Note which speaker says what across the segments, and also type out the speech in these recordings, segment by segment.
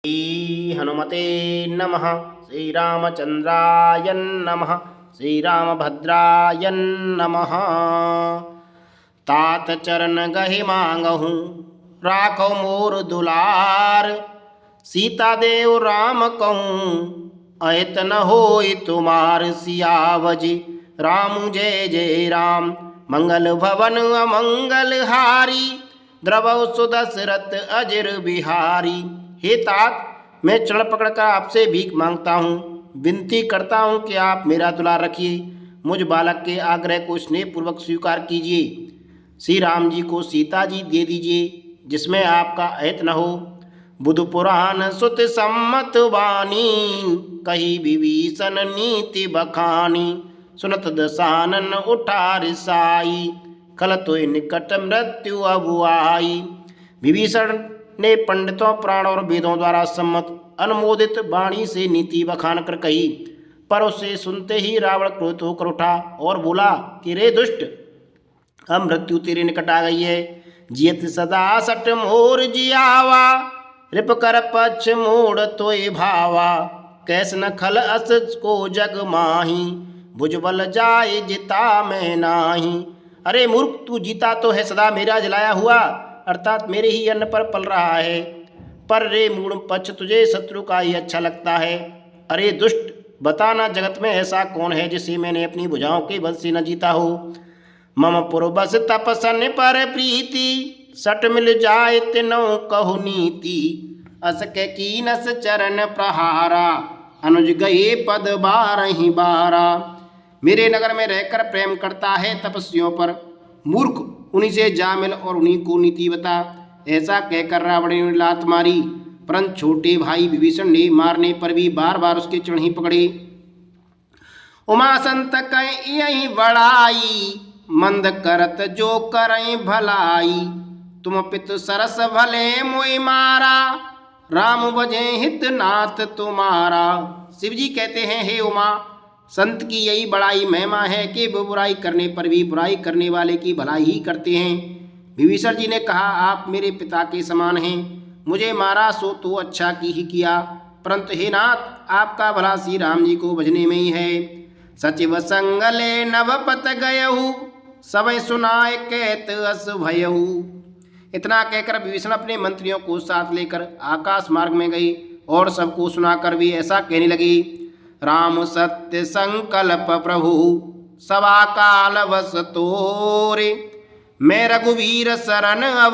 Speaker 1: श्री हनुमते नमः। श्रीरामचंद्राय नमः। श्रीरामभद्राय नमः। तात चरण गहि मांगहूँ, राखो मोर दुलार। सीता देव राम कहूँ, अहित न होय तुमार। सियावजी राम जय जय राम, मंगल भवन अमंगल हारी। द्रवौ सुदशरथ अजिर बिहारी। हे तात, मैं चरण पकड़कर आपसे भीख मांगता हूँ, विनती करता हूँ कि आप मेरा दुलार रखिए। मुझ बालक के आग्रह को स्नेह पूर्वक स्वीकार कीजिए। श्री राम जी को सीता जी दे दीजिए, जिसमें आपका अहित न हो। बुधु पुराण सुत सम्मत वाणी, कही विभीषण नीति बखानी। सुनत दसानन उठा रिसाई, खल तोय निकट मृत्यु अबुआई। विभीषण ने पंडितों, पुराण और वेदों द्वारा सम्मत अनुमोदित वाणी से नीति बखान कर कही, पर उसे सुनते ही रावण क्रोधित होकर उठा और बोला कि रे दुष्ट, अब मृत्यु तेरे निकट आ गई है। जियत सदा सट मोर जियावा, रिप कर पक्ष मोड़ तोय भावा। कैस न खल अस को जग माही, भुजबल जाए जिता मैं नाही। अरे मूर्ख, तू जीता तो है सदा मेरा जलाया हुआ, अर्थात मेरे ही अन्न पर पल रहा है। पर रे मूढ़ पक्ष, तुझे शत्रु का ही अच्छा लगता है। अरे दुष्ट, बताना जगत में ऐसा कौन है जिसे मैंने अपनी भुजाओं के बल से न जीता हो। मम पुरबस तपसन पर प्रीति, सट मिल जाए तिनौ कहु नीति। अस के कीनस चरण प्रहारा, अनुज गए पद बारहि बारा। मेरे नगर में रहकर प्रेम करता है तपस्वियों पर। मूर्ख, उन्हीं से जा मिल और उन्हीं को नीति बता। ऐसा कहकर रावण ने लात मारी, परंतु छोटे भाई विभीषण ने मारने पर भी बार बार उसके चरण ही पकड़े। उमा संत कह यही बड़ाई, मंद करत जो करें भलाई। तुम पितु सरस भले मोय मारा, राम बजे हित नाथ तुम्हारा। शिव जी कहते हैं, हे उमा, संत की यही बड़ाई महिमा है कि वो बुराई करने पर भी बुराई करने वाले की भलाई ही करते हैं। विभीषण जी ने कहा, आप मेरे पिता के समान हैं, मुझे मारा सो तो अच्छा की ही किया, परंतु हे नाथ, आपका भला श्री राम जी को भजने में ही है। सचिव संगले नवपत गयहु, सबय सुनाए कहत अस भयहु। इतना कहकर विभीषण अपने मंत्रियों को साथ लेकर आकाश मार्ग में गई और सबको सुनाकर भी ऐसा कहने लगी। राम सत्य संकल्प प्रभु, सवा काल बस तोरे। मैं रघुवीर शरण अब,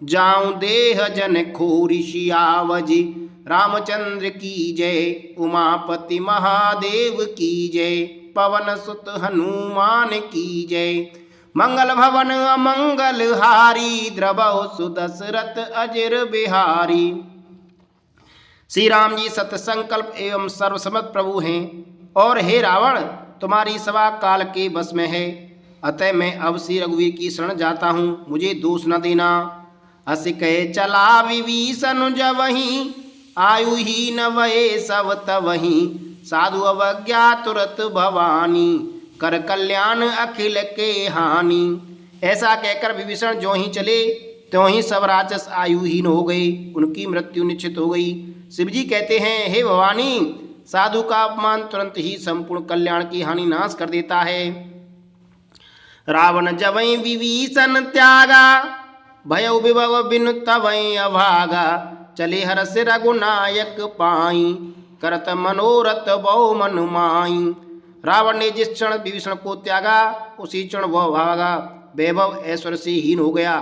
Speaker 1: जाऊं देह जन खोरी। सियावजी रामचंद्र की जय, उमापति महादेव की जय। पवन सुत हनुमान की जय, मंगल भवन अमंगल हारी। द्रवौ सुदशरथ अजिर बिहारी। श्री राम जी सत्य संकल्प एवं सर्वसम्मत प्रभु हैं, और हे रावण, तुम्हारी सवा काल के बस में है। अतः मैं अब श्री रघुवीर की शरण जाता हूँ, मुझे दोष न देना। अस कहे चला विभीषण जबहि, आयु ही न वहे सब तबहि। साधु अवज्ञा तुरत भवानी, कर कल्याण अखिल के हानि। ऐसा कहकर विभीषण जो ही चले त्यों ही सब राक्षस आयुहीन हो गए, उनकी मृत्यु निश्चित हो गई। शिव जी कहते हैं, हे भवानी, साधु का अपमान तुरंत ही संपूर्ण कल्याण की हानि नाश कर देता है। रावण जबहि विभीषण त्यागा, भयउ विभव बिनु तबहि अभागा। चले हरष रघुनायक पाई, करत मनोरथ बहु मन माई। रावण ने जिस क्षण विभीषण को त्यागा, उसी क्षण वह भागा, वैभव ऐश्वर्य से हीन हो गया।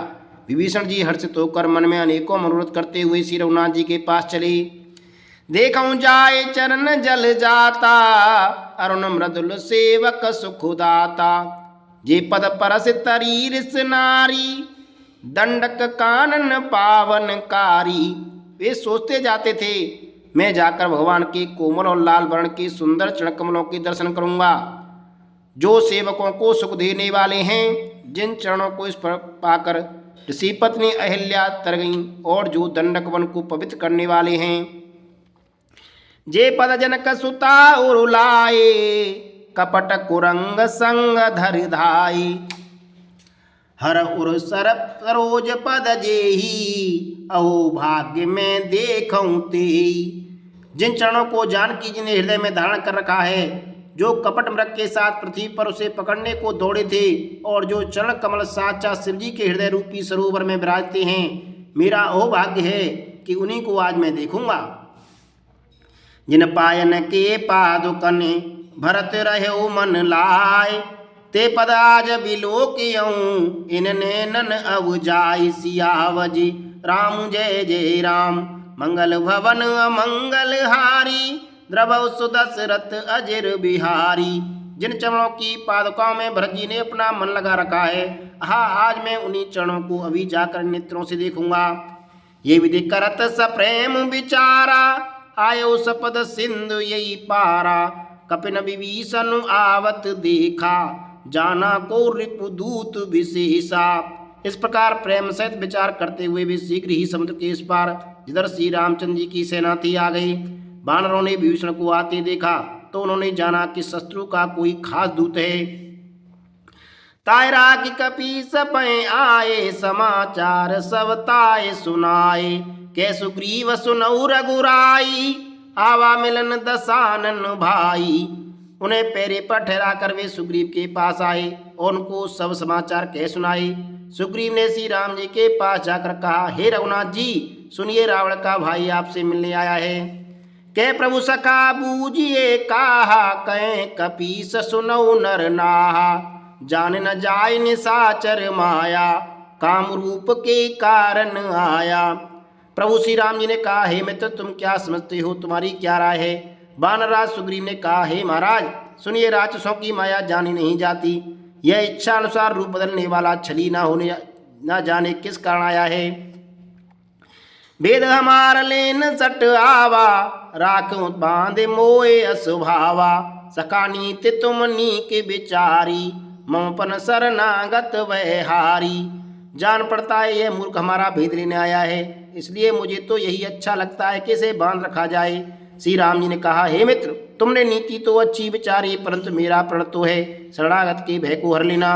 Speaker 1: विभीषण जी हर्षित होकर मन में अनेकों मनोरथ करते हुए श्री रघुनाथ जी के पास चले। देखऊं जाए चरण जल जाता, अरुण मृदुल सेवक सुखदाता। जे पद परस तरी रिस नारी, दंडक कानन पावनकारी। वे सोचते जाते थे, मैं जाकर भगवान के कोमल और लाल वर्ण के सुंदर चरण कमलों के दर्शन करूंगा, जो सेवकों को सुख देने वाले हैं। जिन चरणों को इस पर पाकर ऋषि पत्नी अहिल्या तर गईं, और जो दंडक वन को पवित्र करने वाले हैं। जे पद जनक सुता उरुलाए, कपट कुरंग संग धरि धाई। हर उर सर सरोज पद जेही, अहो भाग्य में देखूं तेई। जिन चरणों को जानकी जी ने हृदय में धारण कर रखा है, जो कपट मृग के साथ पृथ्वी पर उसे पकड़ने को दौड़े थे, और जो चरण कमल साचा शिव जी के हृदय रूपी सरोवर में विराजते हैं, मेरा अहोभाग्य है कि उन्हीं को आज मैं देखूंगा। जिन पायन के पादुकन भरत रहे मन लाए, ते पद आज बिलोकियऊं इन नैनन अब जाय। सियावर जी राम जय जय राम, मंगल भवन अमंगल हारी, द्रवौ सुदशरथ अजिर बिहारी। जिन चरणों की पादुकाओं में भरत जी ने अपना मन लगा रखा है, आज मैं उन्हीं चरणों को अभी जाकर नेत्रों से देखूंगा। ये विधि करत सप्रेम विचारा, आयो सपद सिंधु यही पारा। कपिन विभीषण आवत देखा, जाना को रिपुदूत विशेषा। इस प्रकार प्रेम सहित विचार करते हुए भी शीघ्र ही समुद्र के इस पार, जिधर श्री रामचंद्र जी की सेना थी, आ गई। वानरों ने विभीषण को आते देखा तो उन्होंने जाना कि शत्रु का कोई खास दूत है। तायरा की कपीस पै आए, समाचार सब ताए सुनाए। कै सुग्रीव सुनऊ रघुराई, आवा मिलन दसानन भाई। उन्हें पैरे पर ठहरा कर वे सुग्रीव के पास आए और उनको सब समाचार कह सुनाए। सुग्रीव ने श्री राम जी के पास जाकर कहा, हे रघुनाथ जी, सुनिए, रावण का भाई आपसे मिलने आया है। कै प्रभु सखा बूझिए काहा, कै कपीस सुनऊ नर नाहा। जान न जाय निशाचर माया, काम रूप के कारण आया। प्रभु श्री राम जी ने कहा, हे मित्र, तुम क्या समझते हो, तुम्हारी क्या राय है। वानरराज सुग्रीव ने कहा, हे महाराज, सुनिए, राक्षसों की माया जानी नहीं जाती। यह इच्छा अनुसार रूप बदलने वाला छली ना जाने किस कारण आया है। वेद हमार लेन सट आवा, राखो बांधे मोए असुभावा। सका नीति तुम नीक विचारी, मोपन शरणागत वैहारी। जान पड़ता है यह मूर्ख हमारा भेद लेने आया है, इसलिए मुझे तो यही अच्छा लगता है कि इसे बांध रखा जाए। श्री राम जी ने कहा, हे मित्र, तुमने नीति तो अच्छी विचारी, परंतु मेरा प्रण तो है शरणागत के भय को हर लेना।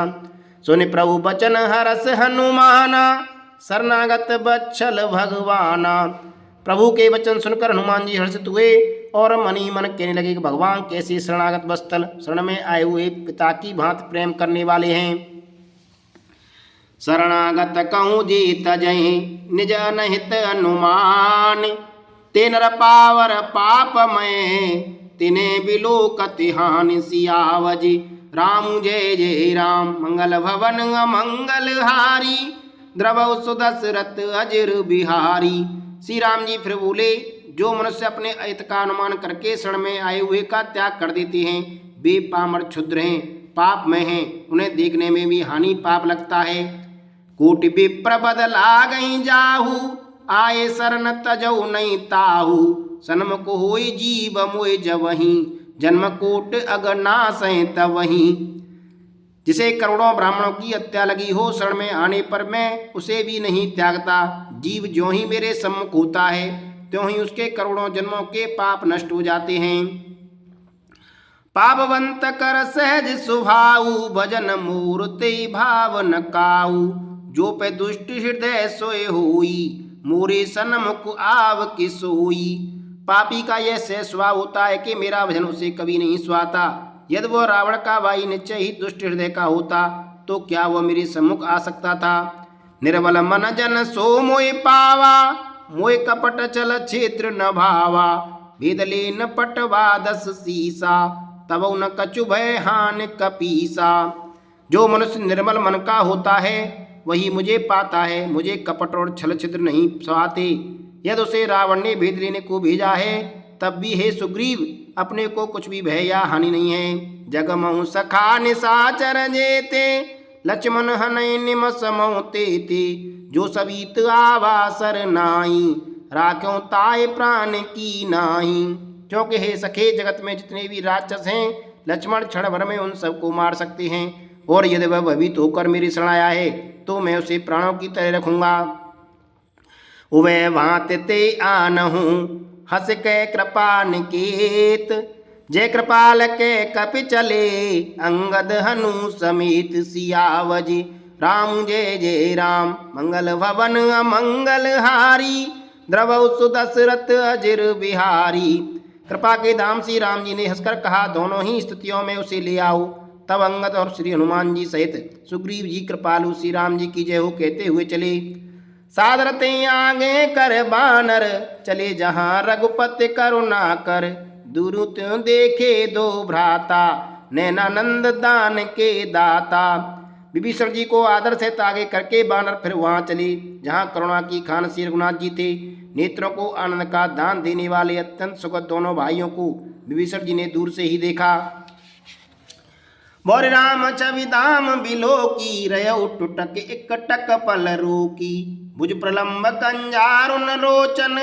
Speaker 1: सुन प्रभु बचन हरस हनुमाना, शरणागत बच्छल भगवाना। प्रभु के वचन सुनकर हनुमान जी हर्षित हुए और मन ही मन कहने लगे कि भगवान कैसे शरणागत बस्तल शरण में आए हुए पिता की भांति प्रेम करने वाले हैं। शरणागत कहूँ जी तजहि, निज अनहित अनुमान। ते नर पावर पाप में, तिने बिलोकति हानि। सियावर जी राम जय जय राम, मंगल भवन अमंगल हारी। द्रवौ सुदशरथ अजिर बिहारी। श्री राम जी फिर बोले, जो मनुष्य अपने अहित का अनुमान करके शरण में आए हुए का त्याग कर देते हैं, वे पामर क्षुद्र हैं, पाप में हैं, उन्हें देखने में भी हानि पाप लगता है। कोटि विप्र बदला गई जाहू, आए शरण तजऊ नहीं ताहू। सन्मुख होई जीव मोय जवहीं, जन्म कोट अगनाश तवहीं। जिसे करोड़ों ब्राह्मणों की हत्या लगी हो, शरण में आने पर मैं उसे भी नहीं त्यागता। जीव ज्यों ही मेरे सम्मुख होता है, त्यों ही उसके करोड़ों जन्मों के पाप नष्ट हो जाते हैं। पापवंत कर सहज सुभाऊ, भजन मूर्ति भाव न काऊ। जो पे दुष्ट हृदय सोए होई, मोरे सन्मुख आव की सोई। पापी का यह सहज स्वभाव होता है कि मेरा भजन उसे कभी नहीं सुहाता। यदि वह रावण का भाई निश्चय ही दुष्ट हृदय का होता, तो क्या वह मेरे सम्मुख आ सकता था। निर्बल मन जन सो मोय पावा, मोय कपट चल क्षेत्र न भावा। भेद लेन पटवा दस सीसा, तब न कछु भय हान कपीसा। जो मनुष्य निर्मल मन का होता है, वही मुझे पाता है, मुझे कपट और छल छिद्र नहीं सुहाते। यदि उसे रावण ने भेद लेने को भेजा है, तब भी हे सुग्रीव, अपने को कुछ भी भय या हानि नहीं है। जगमहु सखा निशाचर जेते, लक्ष्मण हनय निम समौ तेते। जो सवित आवासर नाई, राख्यों ताय प्राण की नाई। क्योंकि हे सखे, जगत में जितने भी राक्षस हैं, लक्ष्मण क्षण भर में उन सबको मार सकते हैं, और यदि वह भयभीत होकर मेरी शरण आया है, तो मैं उसे प्राणों की तरह रखूंगा। उवे भांत ते आनहु, हस के कृपा निकेत। जय कृपाल के कपि चले, अंगद हनु समेत। सियावर जी राम जय जय राम। मंगल भवन अमंगल हारी, द्रवौ सुदशरथ अजिर बिहारी। कृपा के धाम श्री राम जी ने हंसकर कहा, दोनों ही स्थितियों में उसे ले आओ। तब अंगद और श्री हनुमान जी सहित सुग्रीव जी कृपालु श्री राम जी की जय हो कहते हुए चले। सादरते आगे कर बानर, चले जहाँ रघुपति करुणा कर। दुरु त्यों देखे दो भ्राता, नैनानंद दान के दाता। विभीषण जी को आदर से आगे करके बानर फिर वहां चले जहां करुणा की खान श्री रघुनाथ जी थे। नेत्रों को आनंद का दान देने वाले अत्यंत सुखद दोनों भाइयों को विभीषण जी ने दूर से ही देखा। बोरे राम छवि धाम बिलो की, रयो टुटक एक टक पल रोकी। भुज प्रलंब कंजारुन लोचन,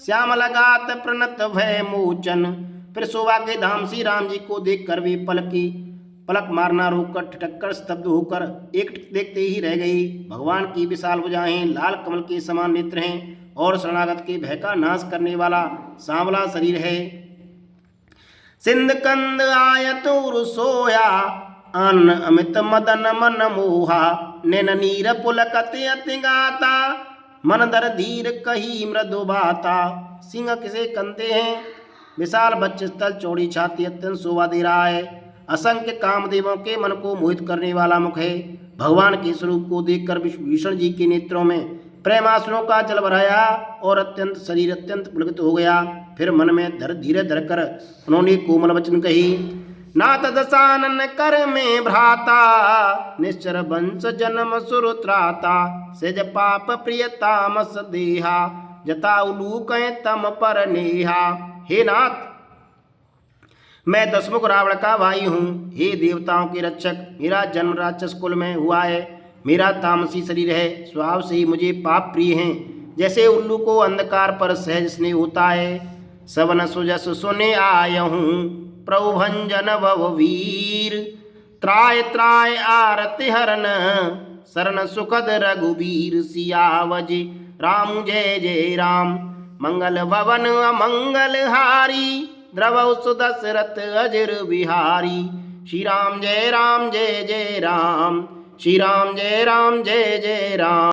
Speaker 1: श्याम लगात प्रणत भय मोचन। फिर शोभा के धाम श्री राम जी को देख कर वे पलक मारना रोककर ठिठक स्तब्ध होकर एक देखते ही रह गई। भगवान की विशाल भुजाएं, लाल कमल के समान नेत्र हैं और शरणागत के भय का नाश करने वाला सांवला शरीर है। सिंध कंद आयतुर सोया, अन्न अमित मदन मन मोहा। नैन नीर पुलकत अति गाता, मन दर धीर कही मृदु बाता। सिंह किसे कंधे हैं, विशाल बक्षस्थल, चौड़ी छाती, अत्यंत शोभा दे रहा है। असंख्य कामदेवों के मन को मोहित करने वाला मुख है। भगवान के स्वरूप को देखकर विभीषण जी के नेत्रों में प्रेमाश्रुओं का जल भराया और शरीर अत्यंत पुलकित हो गया। फिर मन में धीरे धरकर उन्होंने कोमल वचन कही, नाथ दशानन कर में भ्राता, निश्चर वंश जन्म सुरत्राता। सेज पाप प्रिय तामस देहा, जता उलूक तम पर नेहा। हे नाथ, मैं दशमुख रावण का भाई हूँ। हे देवताओं के रक्षक, मेरा जन्म राक्षस कुल में हुआ है। मेरा तामसी शरीर है, स्वभाव से ही मुझे पाप प्रिय हैं। जैसे उल्लू को अंधकार पर सहज स्नेह होता है। सवन सुजस सुने आयहूँ, प्रभु भंजन भव वीर। त्राय त्राय आरति हरन, शरण सुखद रघुबीर। सियावज राम जय जय राम। मंगल भवन अमंगल हारी, द्रवौ सुदशरथ अजिर बिहारी। श्री राम जय जय राम। श्री राम जय जय राम।